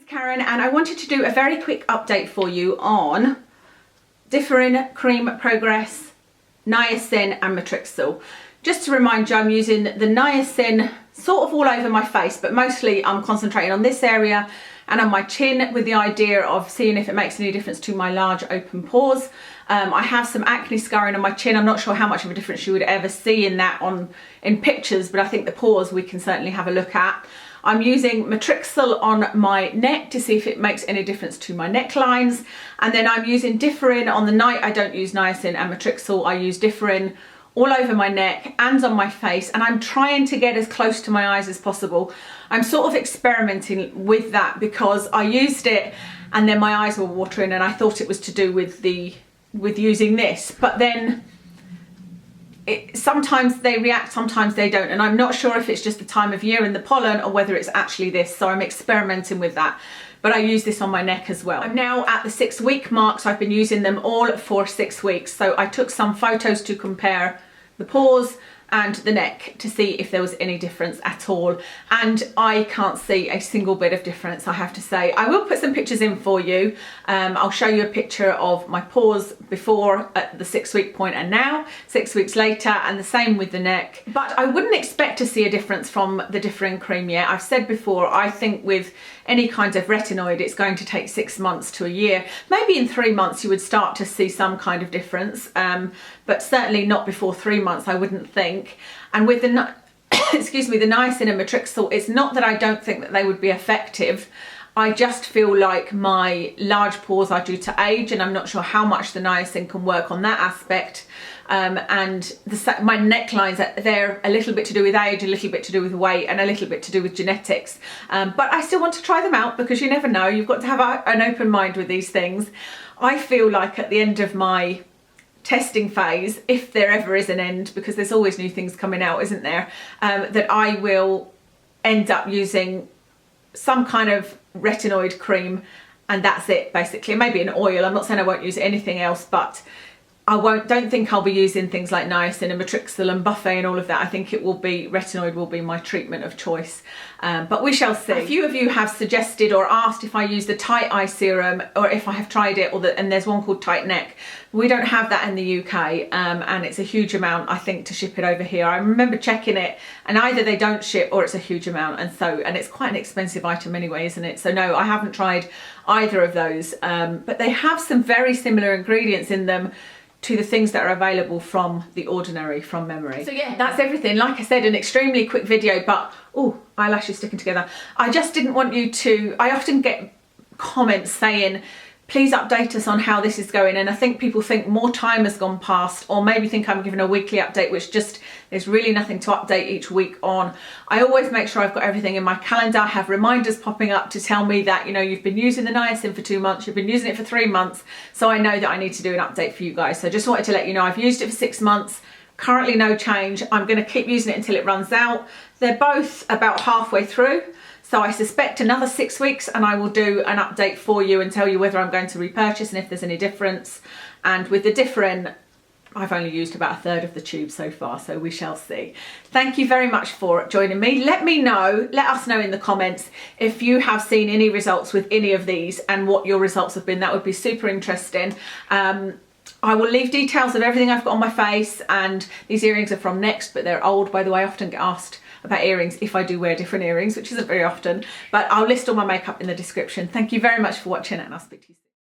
Karen, and I wanted to do a very quick update for you on Differen Cream Progress, Niacin and Matrixyl. Just to remind you, I'm using the Niacin sort of all over my face, but mostly I'm concentrating on this area and on my chin with the idea of seeing if it makes any difference to my large open pores. I have some acne scarring on my chin. I'm not sure how much of a difference you would ever see in that in pictures, but I think the pores we can certainly have a look at. I'm using Matrixyl on my neck to see if it makes any difference to my necklines. And then I'm using Differen on the night I don't use Niacin and Matrixyl. I use Differen all over my neck and on my face, and I'm trying to get as close to my eyes as possible. I'm sort of experimenting with that because I used it and then my eyes were watering and I thought it was to do with using this, but then sometimes they react, sometimes they don't, and I'm not sure if it's just the time of year and the pollen or whether it's actually this, so I'm experimenting with that. But I use this on my neck as well. I'm now at the 6-week mark, so I've been using them all for 6 weeks. So I took some photos to compare the pores and the neck to see if there was any difference at all, and I can't see a single bit of difference, I have to say. I will put some pictures in for you. I'll show you a picture of my pores before at the 6-week point and now 6 weeks later, and the same with the neck. But I wouldn't expect to see a difference from the Differen cream yet. I've said before, I think with any kind of retinoid it's going to take 6 months to a year. Maybe in 3 months you would start to see some kind of difference, but certainly not before 3 months, I wouldn't think. And with the excuse me, the Niacin and Matrixyl, it's not that I don't think that they would be effective. I just feel like my large pores are due to age, and I'm not sure how much the Niacin can work on that aspect. And my necklines, they're a little bit to do with age, a little bit to do with weight, and a little bit to do with genetics. But I still want to try them out because you never know. You've got to have an open mind with these things. I feel like at the end of my testing phase, if there ever is an end, because there's always new things coming out, isn't there, that I will end up using some kind of retinoid cream, and that's it basically. Maybe an oil. I'm not saying I won't use anything else, but don't think I'll be using things like Niacin and Matrixyl and Buffet and all of that. I think it will be, retinoid will be my treatment of choice, but we shall see. A few of you have suggested or asked if I use the tight eye serum or if I have tried it, and there's one called Tight Neck. We don't have that in the UK, and it's a huge amount, I think, to ship it over here. I remember checking it, and either they don't ship or it's a huge amount, and it's quite an expensive item anyway, isn't it? So no, I haven't tried either of those, but they have some very similar ingredients in them to the things that are available from The Ordinary, from memory. So yeah, that's everything. Like I said, an extremely quick video, but oh, eyelashes sticking together. I just didn't want you to, I often get comments saying, please update us on how this is going, and I think people think more time has gone past, or maybe think I'm giving a weekly update, which just, there's really nothing to update each week on. I always make sure I've got everything in my calendar, I have reminders popping up to tell me that, you know, you've been using the Niacin for 2 months, you've been using it for 3 months, so I know that I need to do an update for you guys. So just wanted to let you know I've used it for 6 months, currently no change. I'm going to keep using it until it runs out. They're both about halfway through, so I suspect another 6 weeks and I will do an update for you and tell you whether I'm going to repurchase and if there's any difference. And with the Differen, I've only used about 1/3 of the tube so far, so we shall see. Thank you very much for joining me. Let us know in the comments if you have seen any results with any of these and what your results have been. That would be super interesting. I will leave details of everything I've got on my face, and these earrings are from Next, but they're old, by the way. I often get asked about earrings if I do wear different earrings, which isn't very often, but I'll list all my makeup in the description. Thank you very much for watching, and I'll speak to you soon.